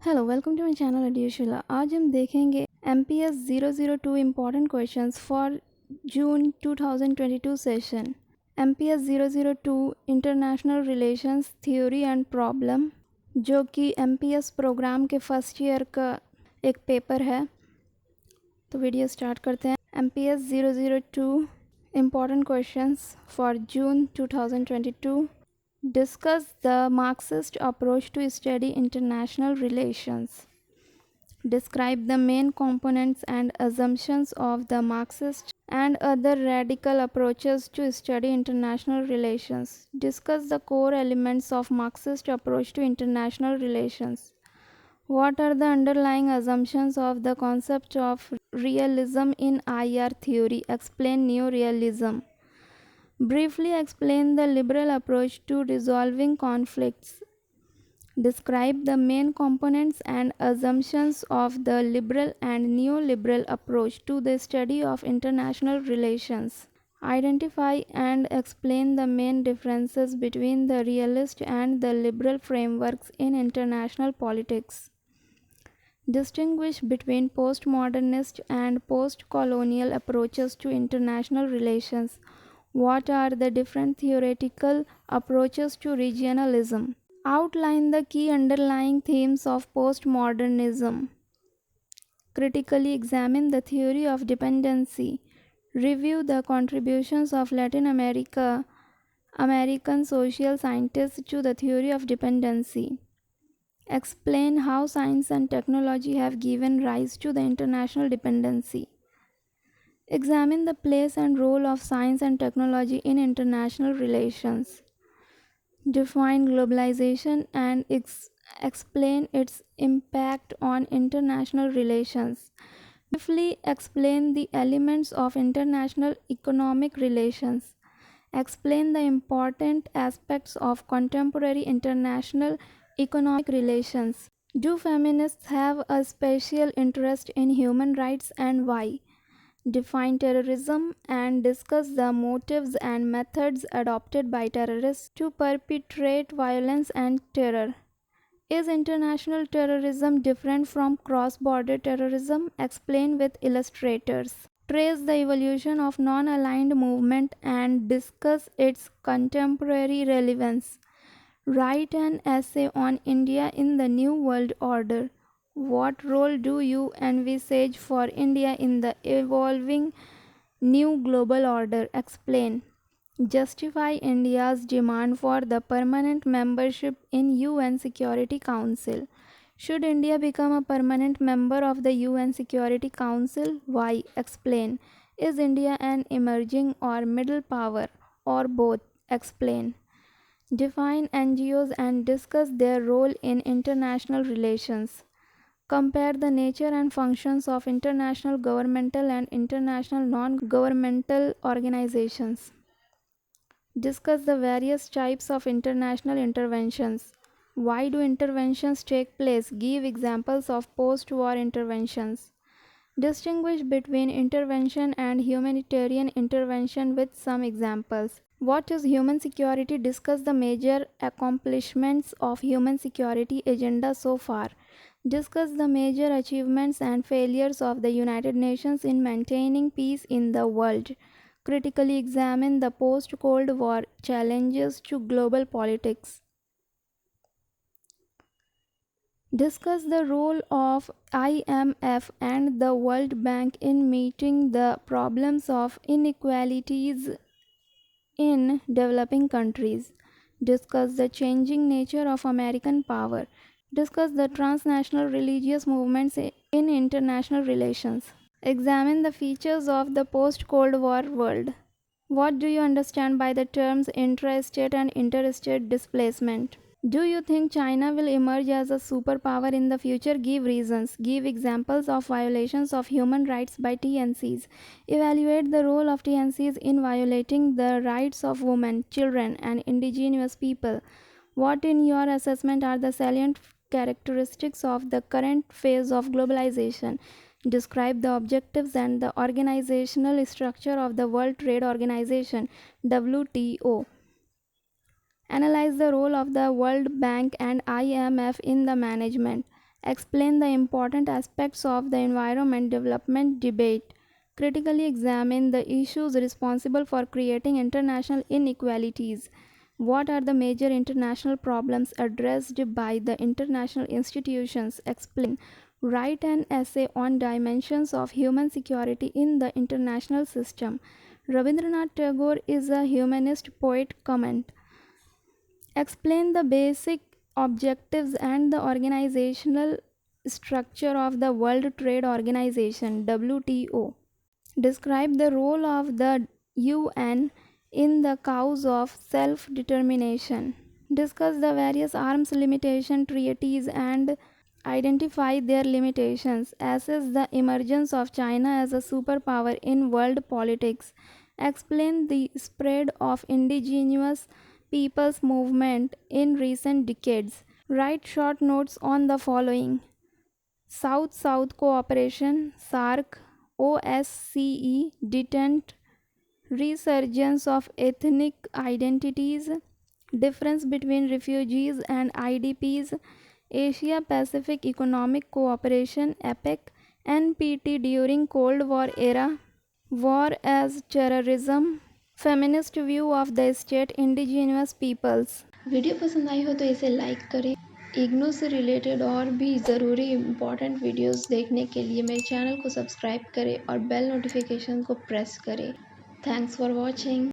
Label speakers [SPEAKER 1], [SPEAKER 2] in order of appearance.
[SPEAKER 1] Hello welcome to my channel एड्यूशुला। आज हम देखेंगे MPS 002 important questions for June 2022 session. MPS 002 international relations theory and problem, जो कि MPS प्रोग्राम के फर्स्ट ईयर का एक पेपर है। तो वीडियो स्टार्ट करते हैं। MPS 002 important questions for June 2022। Discuss the Marxist approach to study international relations. Describe the main components and assumptions of the Marxist and other radical approaches to study international relations. Discuss the core elements of Marxist approach to international relations. What are the underlying assumptions of the concept of realism in IR theory? Explain neorealism. Briefly explain the liberal approach to resolving conflicts. Describe the main components and assumptions of the liberal and neoliberal approach to the study of international relations. Identify and explain the main differences between the realist and the liberal frameworks in international politics. Distinguish between postmodernist and post-colonial approaches to international relations. What are the different theoretical approaches to regionalism? Outline the key underlying themes of postmodernism. Critically examine the theory of dependency. Review the contributions of Latin American social scientists to the theory of dependency. Explain how science and technology have given rise to the international dependency. Examine the place and role of science and technology in international relations. Define globalization and explain its impact on international relations. Briefly explain the elements of international economic relations. Explain the important aspects of contemporary international economic relations. Do feminists have a special interest in human rights and why? Define terrorism and discuss the motives and methods adopted by terrorists to perpetrate violence and terror. Is international terrorism different from cross-border terrorism? Explain with illustrators. Trace the evolution of non-aligned movement and discuss its contemporary relevance. Write an essay on India in the New World Order. What role do you envisage for India in the evolving new global order? Explain. Justify India's demand for the permanent membership in UN Security Council. Should India become a permanent member of the UN Security Council? Why? Explain. Is India an emerging or middle power or both? Explain. Define NGOs and discuss their role in international relations. Compare the nature and functions of international governmental and international non-governmental organizations. Discuss the various types of international interventions. Why do interventions take place? Give examples of post-war interventions. Distinguish between intervention and humanitarian intervention with some examples. What is human security? Discuss the major accomplishments of human security agenda so far. Discuss the major achievements and failures of the United Nations in maintaining peace in the world. Critically examine the post-Cold War challenges to global politics. Discuss the role of IMF and the World Bank in meeting the problems of inequalities in developing countries. Discuss the changing nature of American power. Discuss the transnational religious movements in international relations. Examine the features of the post-Cold War world. What do you understand by the terms intrastate and interstate displacement? Do you think China will emerge as a superpower in the future? Give reasons. Give examples of violations of human rights by TNCs. Evaluate the role of TNCs in violating the rights of women, children, and indigenous people. What, in your assessment, are the salient characteristics of the current phase of globalization? Describe the objectives and the organizational structure of the World Trade Organization (WTO). Analyze the role of the World Bank and IMF in the management. Explain the important aspects of the environment development debate. Critically examine the issues responsible for creating international inequalities. What are the major international problems addressed by the international institutions? Explain. Write an essay on dimensions of human security in the international system. Rabindranath Tagore is a humanist poet. Comment. Explain the basic objectives and the organizational structure of the World Trade Organization (WTO). Describe the role of the UN in the cause of self-determination. Discuss the various arms limitation treaties and identify their limitations. Assess the emergence of China as a superpower in world politics. Explain the spread of indigenous peoples movement in recent decades. Write short notes on the following: South-South cooperation, SARC, OSCE, detent, resurgence of ethnic identities, difference between refugees and IDPs, Asia Pacific Economic Cooperation, APEC, NPT during Cold War era, war as terrorism, feminist view of the state, indigenous peoples. Video पसंद आई हो तो इसे like करें। इग्नू से related और भी ज़रूरी important videos देखने के लिए मेरे चैनल को सब्सक्राइब करें और बेल नोटिफिकेशन को प्रेस करें। Thanks for watching.